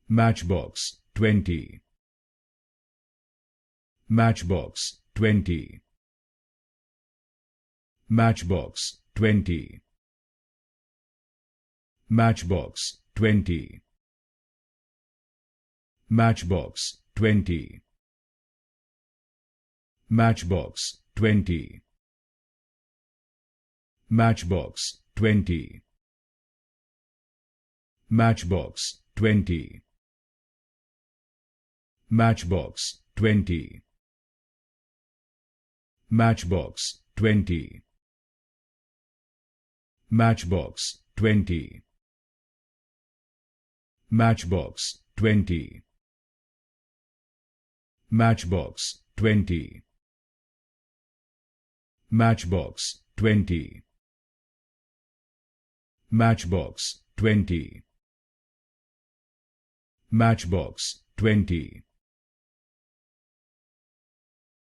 Matchbox 20. Matchbox 20. Matchbox 20. Matchbox 20. Matchbox 20. Matchbox 20. Matchbox 20. Matchbox 20. Matchbox 20. Matchbox 20. Matchbox 20. Matchbox 20. Matchbox 20. Matchbox 20. Matchbox 20. Matchbox 20.